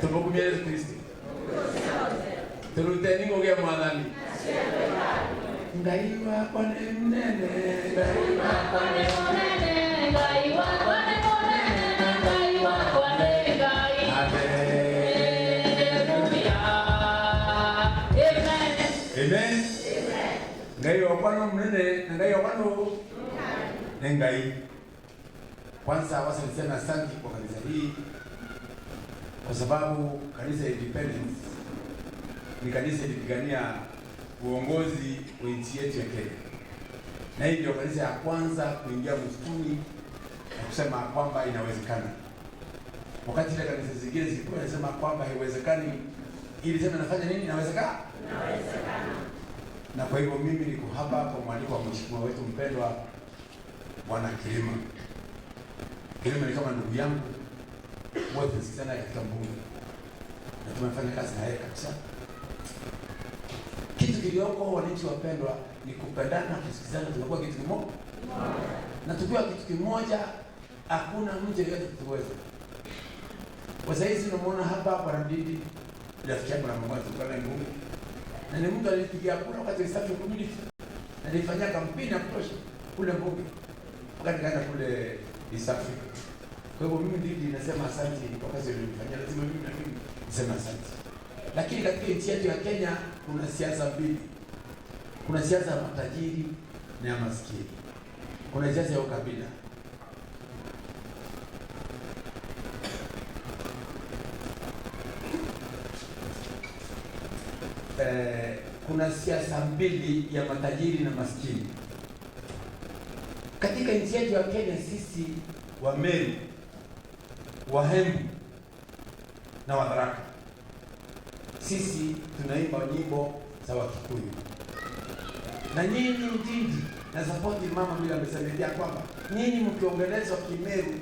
Tumukumia Yesu Kristo. Turuteni ngoge mwanani. Ngaiwa kwa nene, ngaiwa kwa nene, ngaiwa kwa nene, ngaiwa kwa nene. Amen. Ngaiwa kwa nene, ngaiwa kwa nene. Ngai. Kwanza wasa nisema asante kwa kanisa hii, kwa sababu kanisa Independence ni kanisa lilipigania uongozi wa nchi yetu ya Kenya, na hii ndio kanisa ya kwanza kuingia msituni na kusema kwamba inawezekana. Wakati ile kanisa zingine zilikuwa zinasema kwamba haiwezekani, ili sema nafanya nini? Inawezekana. Na kwa hivyo mimi niko hapa kwa mwaliko wa mheshimiwa wetu mpendwa Bwana Kilima. Kilima ni kama ndugu yangu, wote tusikizana katika bunge na tumefanya kazi na yeye kabisa. Kitu kilioko wananchi wapendwa ni kupendana, kusikizana, tunakuwa kitu kimoja. Na tukiwa kitu kimoja hakuna mtu yeyote kutuweza. Kwa sasa hizi tunamuona hapa kwa Ndindi, rafiki yangu na mama tukana bunge. Na ni mtu alipigia kura wakati East Community. Na alifanya kampeni ya kutosha kule bunge. Wakati kaenda kule East Africa. Kwa hivyo mimi Ndindi nasema asante kwa kazi uliyofanya, lazima mimi na mimi niseme asante. Lakini katika nchi yetu ya Kenya kuna siasa mbili. Kuna siasa ya matajiri na ya maskini. Kuna siasa ya ukabila. Kuna siasa mbili ya matajiri na maskini. Katika nchi yetu ya Kenya sisi wa Meru, Wahembu na Watharaka, sisi tunaimba nyimbo za Wakikuyu. Na nyinyi Ndindi na sapoti mama bila msaidia kwamba nyinyi mkiongelezwa Kimeru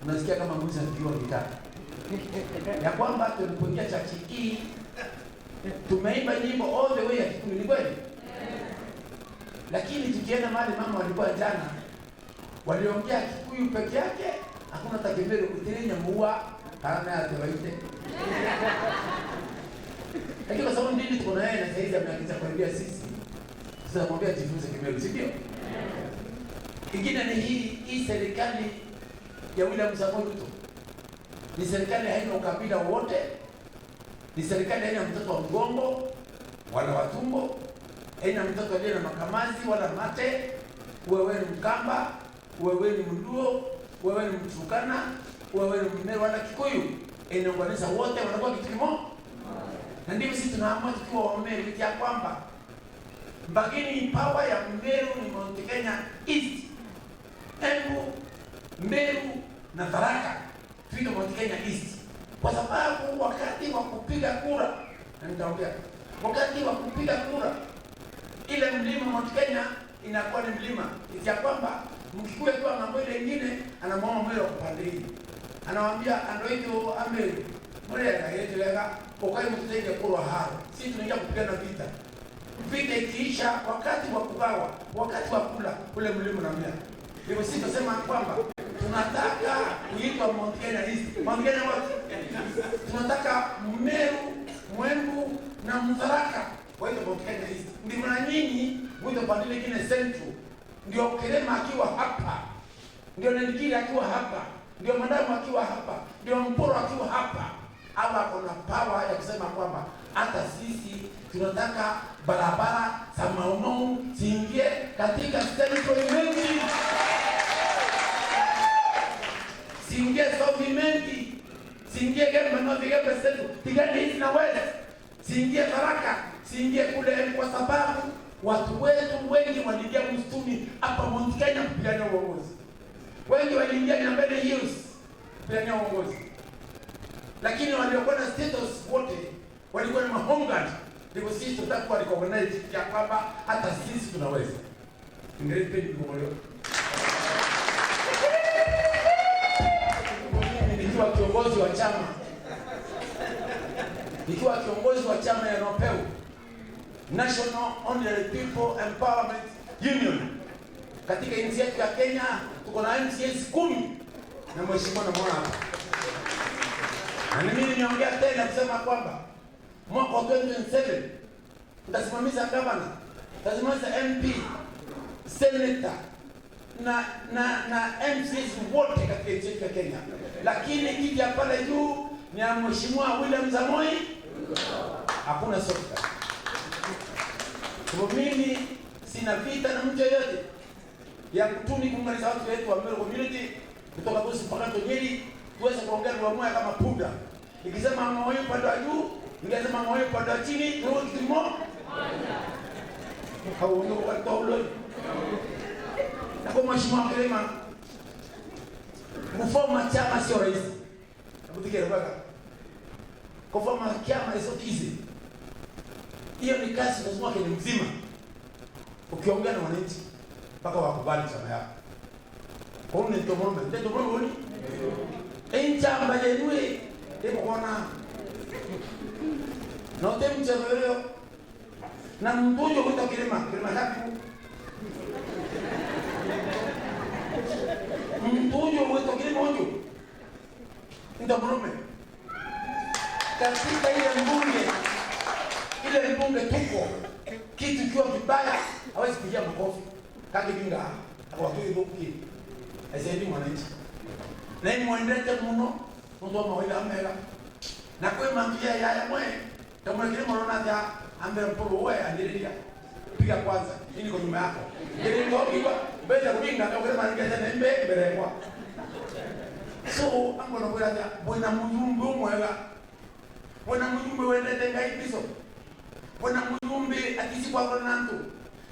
unasikia kama mwisho ndio nitaka. Ya kwamba tulipoingia chachi hii tumeimba nyimbo all the way ya Kikuyu, ni kweli? Lakini tukienda mahali mama walikuwa jana waliongea Kikuyu peke yake, hakuna takemeru kutirenya muwa kana ya tewaite. Lakini kwa sababu Ndindi tuko na yeye na saizi ameanza kuambia sisi, sasa mwambie tufunze Kimeru, si ndio? Kingine ni hii serikali ya William Samoei Ruto. Ni serikali haina ukabila wote. Ni serikali haina mtoto wa mgongo wala watumbo, haina mtoto aliye na makamazi wala mate. Wewe ni Mkamba, wewe ni Mluo, wewe ni Mturkana, wewe ni Mmeru wala Kikuyu, inaunganisha wote wanakuwa kitu kimoja. Na ndivyo sisi tunaamua tukiwa Wameru ya kwamba mbagini power ya Meru ni Mount Kenya East, Embu, Meru na Tharaka tuko Mount Kenya East. Kwa sababu wakati wa kupiga kura, na nitaongea wakati wa kupiga kura, ile mlima Mount Kenya inakuwa ni mlima ya kwamba Mkikuyu kwa mambo ile nyingine anamwomba Meru upande hii, anawaambia andoito Ameru Murega yetu lega ukai mtende kura hao, sisi tunaingia kupigana vita. Vita ikiisha, wakati wa kugawa, wakati wa kula ule mlima na mea. Hivyo sisi tunasema kwamba tunataka kuitwa Mount Kenya East. Mount Kenya wote tunataka Meru, Mwembu na Mtharaka waitwe Mount Kenya East. Ndio na nyinyi mwito pandile kile central. Ndio Kilema akiwa hapa, ndio Nendikili akiwa hapa, ndio Mandamu akiwa hapa, ndio Mporo akiwa hapa. Hawa kuna power ya kusema kwamba hata sisi tunataka barabara za Mau ziingie katika central imenti. Siingie Sovimenti, siingie kama mnaviga central, tigani hizi na wewe. Siingie Tharaka, siingie kule, kwa sababu watu wetu wengi waliingia msituni hapa Mount Kenya kupigania uongozi. Wengi waliingia na mbele Hills kupigania uongozi. Lakini waliokuwa na status wote walikuwa na mahongad. Ndivyo sisi tutakuwa recognize ya kwamba hata sisi tunaweza. Ingeripendi kumoleo. Nikiwa kiongozi wa chama, nikiwa kiongozi wa chama ya NOPEU, National Honorary People Empowerment Union, katika nchi yetu ya Kenya tuko na MCAs 10 na mheshimiwa na mwana hapa. Na mimi nimeongea tena kusema kwamba mwaka wa 2027 nitasimamisha gavana, nitasimamisha MP, senator na MCs wote katika nchi yetu ya Kenya. Lakini kiti ya pale juu ni ya Mheshimiwa William Samoei. Hakuna soka. Kwa mimi sina vita na mtu yeyote ya kutuni kuunganisha watu wetu wa Meru community kutoka Busia mpaka Nyeri tuweze kuongea lugha moja kama punda. Nikisema mama wewe upande wa juu, ningesema mama wewe upande wa chini, tuwe kitu kimoja. Hauoni kwa taulo. Na kwa Mheshimiwa Kirima kuforma chama sio rahisi. Nakutikera baka. Kuforma chama is not easy. Hiyo ni kazi lazima Kenya mzima. Ukiongea na wananchi mpaka wakubali chama yako. Kwa nini ndio mbona ni? Chama yenyewe ndio kuona. Na utemcha leo na mbujo kutoka Kirima hapo. Mbujo kutoka Kirima hojo. Ndio mbona? Katika ile mbunge tuko kitu kiwa kibaya hawezi kupigia makofi kage binga akawatoe boki asaidi mwananchi na ni mwendete muno ndo mawila amela na kwa mambia ya mwe kama kile mwana ya ambe mporo wewe andiria piga kwanza ini kwa nyuma yako ile ndio kiwa mbele kubinga kwa kile mwana ya mbele kwa so ango na kwa bwana mjumbe mwela bwana mjumbe wendete ngaibiso bwana mjumbe atisi kwa Ronaldo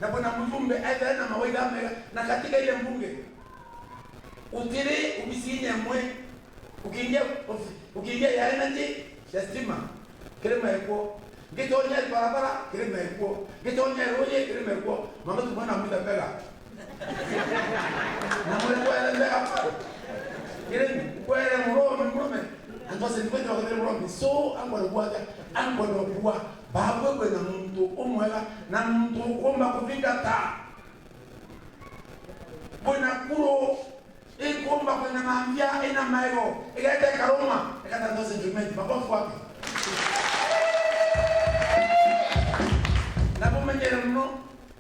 na bwana mjumbe aidha na mawaida na katika ile mbunge utire ubisinya mwe ukiingia ya energy ya stima kirema yako ngitonya barabara kirema yako ngitonya roje kirema yako mama tu bwana muda pega na mwe kwa ile hapa kirema kwa ile mrome antoa nipende wakati mrome so ango na kuwa babwe na mtu umwela na mtu komba kufika ta bwana kuro komba kuna maambia ina maego ikata karoma ikata ndo sentiment makofu wapi na pomanyera mno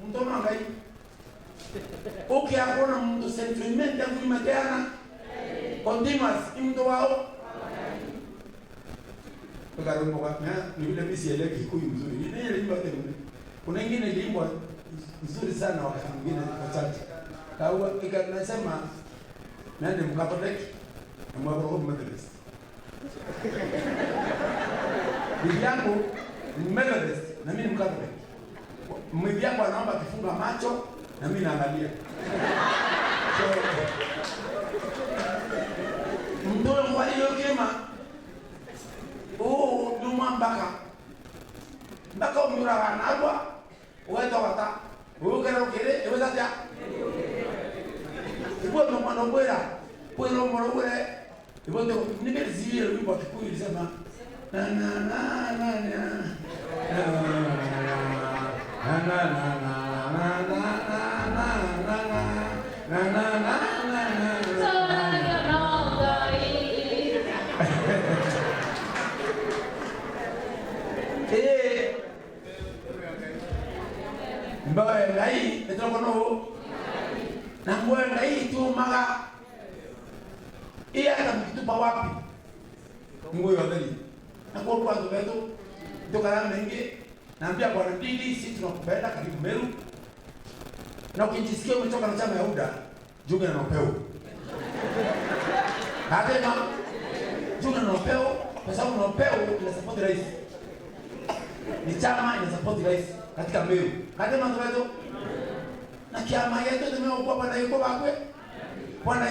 mtu mangai akona mtu sentiment ya kuimateana continuous mtu wao Karumbo kwa ni vile mimi sielewi Kikuyu mzuri. Ni ile limbo tena. Kuna nyingine limbo nzuri sana wakati mwingine wachache. Kaua ikanasema nani Mkatoliki na mwako Methodist. Bibi yangu ni Methodist na mimi ni Mkatoliki. Bibi yangu anaomba kifunga macho na mimi naangalia. Mtoe kwa hiyo kema numa mbaka umura anagwa uweta wata ukera ukere eweza ya ibo no mano bwera bwero moro bwere ibo ndo nibere zibire wimbo Kikuyu lisema na na na na Mbawe ngai etoko no na mwe ngai tu maga iya mtu wapi ngoyo ndani na kwa kwa ndo tukala mengi naambia bwana Ndindi sisi tunakupenda karibu Meru na ukijisikia umetoka na chama ya UDA juga na upeo hatema juga na upeo kwa sababu na upeo ina support rais ni chama ina support rais katika Meru kati manzo na kiama yetu tumeokuwa bwana yuko bakwe bwana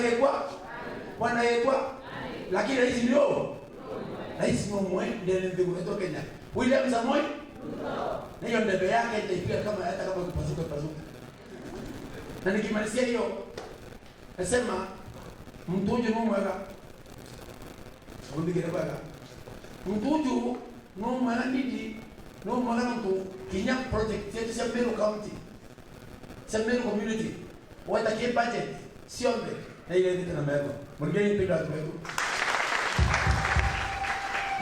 yekwa lakini rais ndio rais mmoja ndiye ndio kutoka Kenya William Samoei na hiyo ndebe yake itaipia kama hata kama kupasuka na nikimalizia hiyo nasema mtuju mwega undigere baba mtuju mwega ndidi no magana mtu Kenya project yetu ya Meru County Meru community watakie budget siombe na ile ndio na Meru mwingine mpenda watu wetu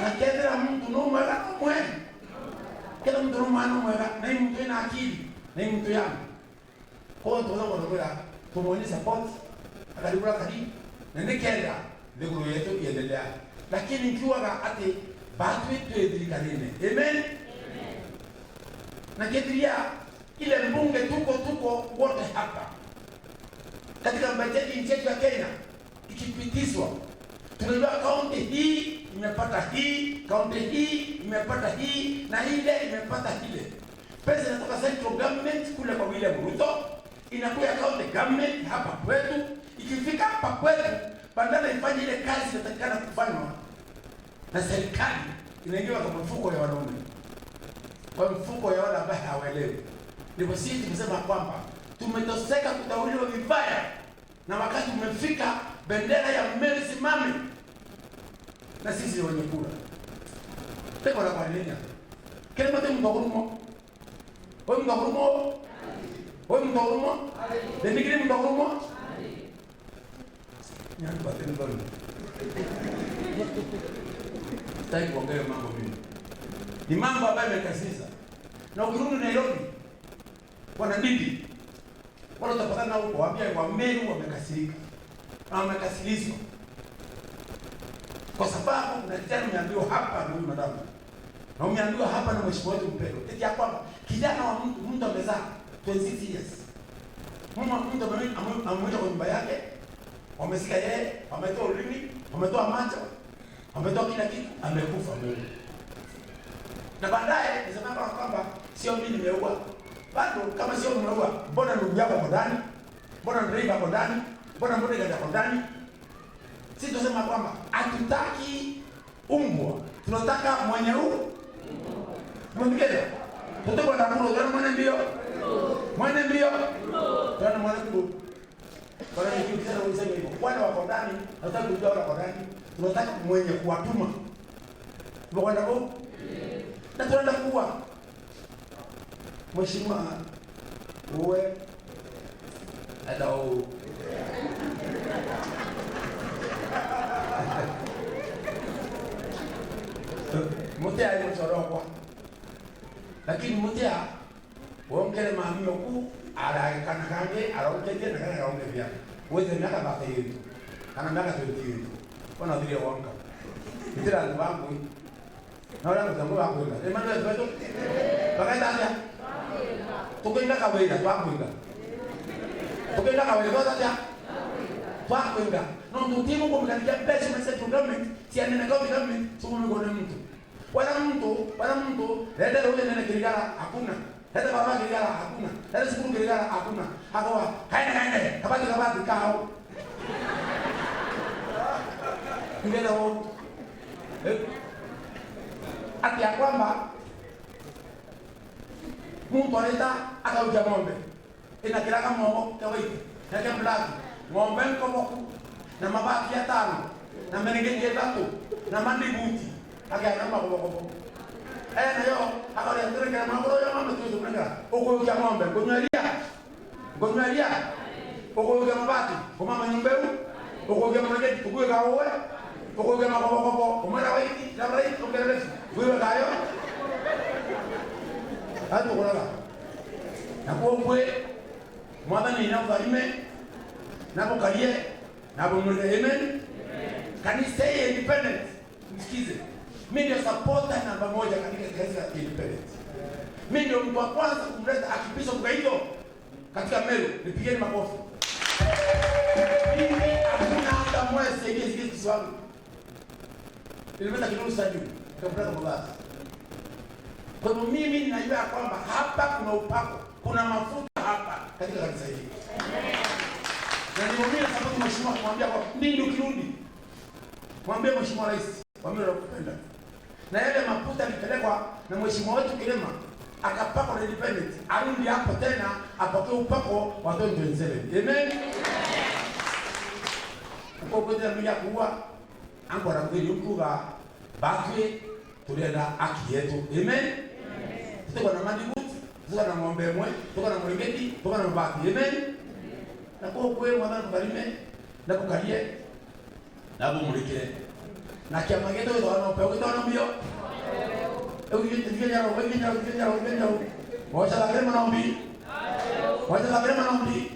Na kila mtu no mwega mwe. Kila mtu no mwana mwega na mtu ina akili na mtu yangu. Kwa hiyo tunataka kuona tumwone support akalibura kadi na nikenda ndio yetu iendelea. Lakini ikiwa ati batu wetu edilikanine. Amen. Na kediria ile mbunge tuko wote hapa. Katika bajeti nchi ya Kenya ikipitishwa tunajua kaunti hii imepata hii, kaunti hii imepata hii na ile imepata ile. Pesa inatoka central government kule kwa William Ruto inakuja county government hapa kwetu. Ikifika hapa kwetu badala ifanye ile kazi inatakikana kufanywa na serikali inaingia kwa mfuko ya wanaume, kwa mfuko ya wale ambao hawaelewi. Ndipo sisi tumesema kwamba tumetoseka kutawaliwa vibaya, na wakati umefika bendera ya Meru simame na sisi wenye kura. Teko la kwa nini? Kile mtu mdogo wewe mdogo wewe mdogo ndio mdogo nyangu bateni bado sitaki kuongea mambo mingi. Ni mambo ambayo yamekasiza. Na ukirudi Nairobi wana bibi wala utapatana huko waambia wa Meru wamekasirika na wamekasirishwa kwa sababu kuna kijana ameambiwa hapa na huyu madamu na umeambiwa hapa na mheshimiwa wetu mpendwa eti ya kwamba kijana wa mtu amezaa 26 years mtu amemwita kwa nyumba yake, wamesikia yeye ametoa ulimi, ametoa macho, ametoa kila kitu, amekufa Mungu. Na baadaye nisema kwamba sio mimi nimeua. Bado kama sio nimeua, mbona ndugu yako hapo ndani? Mbona ndio hapo ndani? Mbona mbona ndio hapo ndani? Sisi tunasema kwamba hatutaki umbwa. Tunataka mwenye huru. Mwingine. Tutako na muro, ndio mwenye mbio. Mwenye mbio. Ndio mwenye mbio. Kwa hiyo nikisema useme hivyo, wale wako ndani, nataka kujua wale wako ndani. Tunataka mwenye kuwatuma. Tunakwenda huko? Na tunaenda kuwa mheshimiwa uwe hello Mutia alimsorokwa, lakini Mutia wongele mami oku alakana kange alongeje na kana kaonge vya weze miaka bata yetu kana miaka 20 yetu ona vile wonga ndira nbangu na wala mzangu wako ina Emmanuel wetu bakaita aja tukwenda kawela twakwenda tukwenda kawela twaja twakwenda no mtimo kwa mkanikia pesa message government si anena government sio mgone mtu wala mtu leta ule nene kirigara hakuna leta baba kirigara hakuna leta sikuru kirigara hakuna akawa kaenda kabati kao ngela wao ati ya kwamba mtu aleta akauja ng'ombe ina kiraka ng'ombe kawaida na kemblaki ng'ombe nkomoku na mabaki ya 5 na merengenge 3 na mandi buti agana makobokobo na yo akale ndreka na ngoro ya mama tu tunanga uko ya ng'ombe ngonywalia uko ya mabati kwa mama nyumbeu uko ya mrejeti tukue kaowe uko ya makobokobo umara waiti na rai ongelele wewe kayo hatu kulala na kuombe mwadhani na ufarime na kukalie na bomule amen. Can you stay independent? Msikize. Mimi ndio supporter namba 1 katika kazi ya independent. Mimi ndio mtu wa kwanza kumleta akipisha kwa hilo katika Meru. Nipigeni makofi. Mimi hakuna hata mmoja saidia Kiswahili. Nilimeta kidogo sasa kabla ya mabasi. Kwa hivyo mimi ninajua kwamba hapa kuna upako, kuna mafuta hapa katika kanisa hili. Na nimwambia sababu mheshimiwa kumwambia kwa nini ukirudi. Mwambie mheshimiwa rais, mwambie nakupenda. Na yale mafuta nipelekwa na mheshimiwa wetu Kilema akapakwa na independent. Arudi hapo tena apokee upako wa 2027. Amen. Kwa kwenda mimi kuwa angora kweli ukuga bakwe tulienda haki yetu. Amen. Tuko na mandibuti, tuko na ng'ombe mwe, tuko na mwengeti, tuko na mabaki. Amen. Na kwa kweli mwana mbarime na kukalie na bumulike na kiama gitu wana pe wana mbio wacha la grema naombi wacha la grema naombi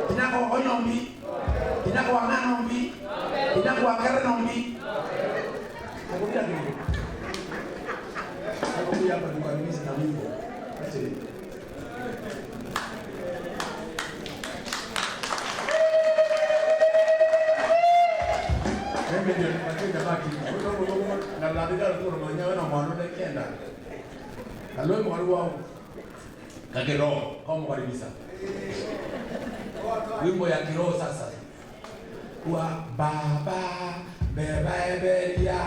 tinako hoyo naombi tinako wangana naombi tinako wakera naombi nakumbia kitu nakumbia hapa ni kwa nini na wimbo acha ndio nakuja baki na labda tu mwenyewe na mwana kenda aloi mwana wao kakero kama karibisa wimbo ya kiroho sasa kwa baba bebebelia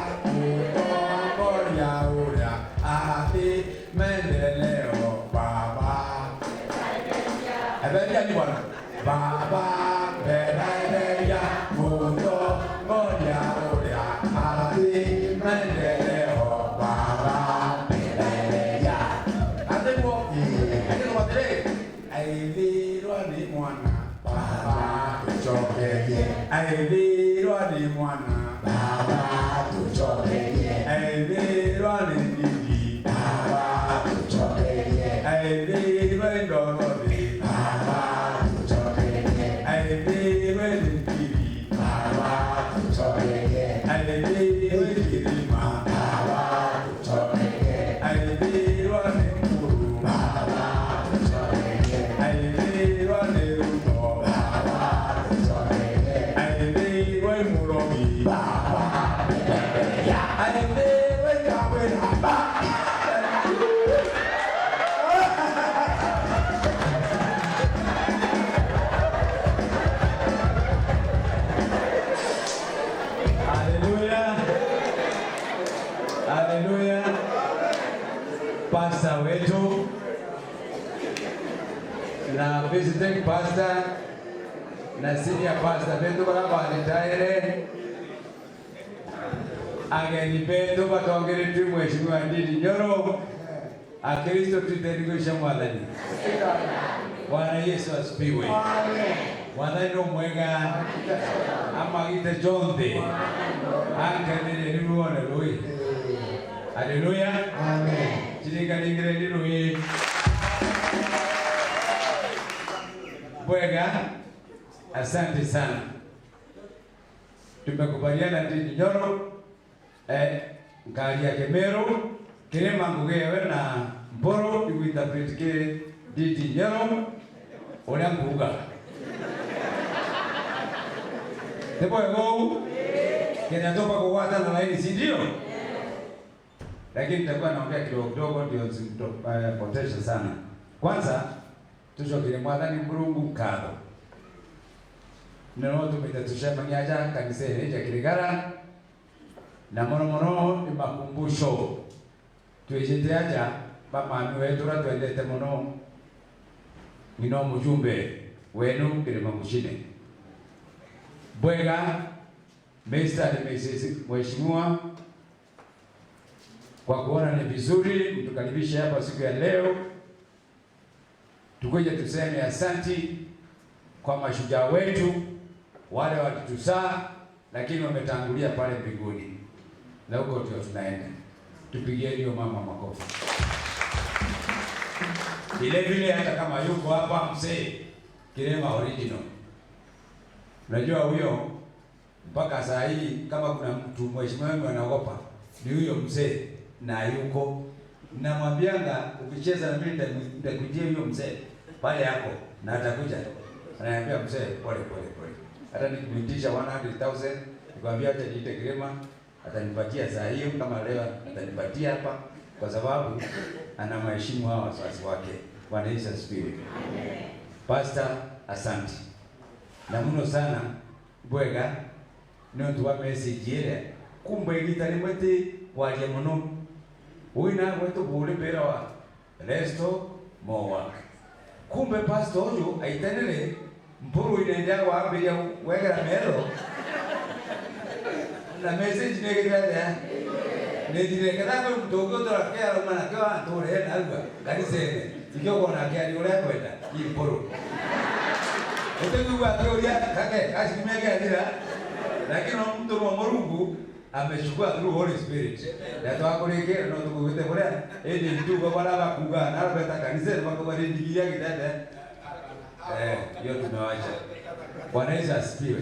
ukoria uria ati mendeleo baba bebebelia ni bwana baba bebebelia ukoria uria ati mendeleo baba bebebelia ati bo ati watere aivirwa ni mwana baba tuchokeje aivirwa ni mwana baba tuchokeje aivirwa ni bibi baba tuchokeje aivirwa ndorori baba tuchokeje aivirwa ni bibi baba tuchokeje aivirwa ni kirima baba tuchokeje aivirwa ni mkuru baba tuchokeje aivirwa ni ruto baba tuchokeje aivirwa ni muromi baba aivirwa ni kabwela baba Haleluya. Pastor wetu na visiting pastor na senior pastor wetu kwa retire ageni betu batongere tu mheshimiwa Ndindi Nyoro Akristo tutendikisha mwadhani. Bwana Yesu asifiwe. Bwana ndo mwega ama gite jonde ankanire ni muone lui. Haleluya. Amen. Jirika ningire ni lui. Bwega, asante sana. Tumekubaliana Ndindi Nyoro ngari ya Kemero kirema ngugewe na mboro iguitapitike Ndindi Nyoro oria nguga. Ndipo ego kinatoka kuwata na laini si ndio? Lakini nitakuwa naongea kidogo ndio potential sana. Kwanza tushokire mwathani Mulungu nkatho. Neno tumetatushamanya kanisa hili ya Kirigara na mono ni makumbusho. Tuejete aja mama wetu twendete mono ngino mjumbe wenu kirema mshine. Bwega Mr. and Mrs. Mheshimiwa, kwa kuona ni vizuri mtukaribishe hapa siku ya leo. Tukoje tuseme asanti kwa mashujaa wetu wale walitusaa lakini wametangulia pale mbinguni. Na huko ndio tunaenda. Tupigieni hiyo mama makofi. Vile hata kama yuko hapa mzee Kirema original. Unajua huyo mpaka saa hii kama kuna mtu mheshimiwa wangu anaogopa ni huyo mzee na yuko. Namwambianga ukicheza na mimi nitakujia huyo mzee pale yako na atakuja. Ananiambia mzee pole. Hata nikimwitisha 100,000 nikwambia acha niite Kirema atanipatia saa hiyo kama leo atanipatia hapa kwa sababu ana maheshimu hawa wazazi wake. Bwana Yesu asifiwe. Amen. Pastor, asante. Na mno sana Bwega no tuwa message ile kumbe gitari mwete waje muno wina wetu bure pera wa resto mowa kumbe pastor huyo aitenele mpuru inaendea wapi ya wegera mero na message negera ne dire kada ko mtogo to rakia roma na kwa tore na alba kanisene ikyo kona kia ni ule kwenda iporo ete kuwa teoria kake ashimega dira lakini mtu wa Mungu amechukua through Holy Spirit. Na twakurekera no tukuite bora ende ndugo bala bakuga na beta kanisa bakabari digiria kitende. Hiyo tumewacha. Bwana Yesu asifiwe.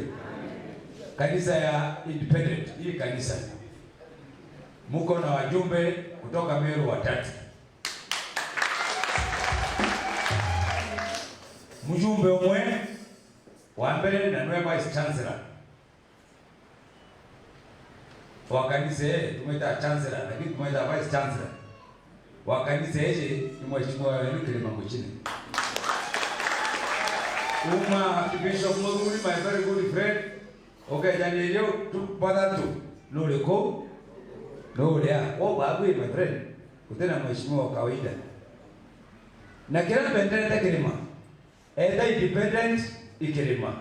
Kanisa ya independent, hii kanisa muko na wajumbe kutoka Meru watatu. Mjumbe umwe wa mbele na ndiye vice chancellor wa kanisa hili, tumeita chancellor lakini tumeita vice chancellor wa kanisa hili ni mheshimiwa Kilima Muchini. Bishop Muguri, my very good friend. Okay, jani leo tupata tu loleko lolea babu my friend kutena mheshimiwa wa kawaida na kila bendera Kilima independent Kilima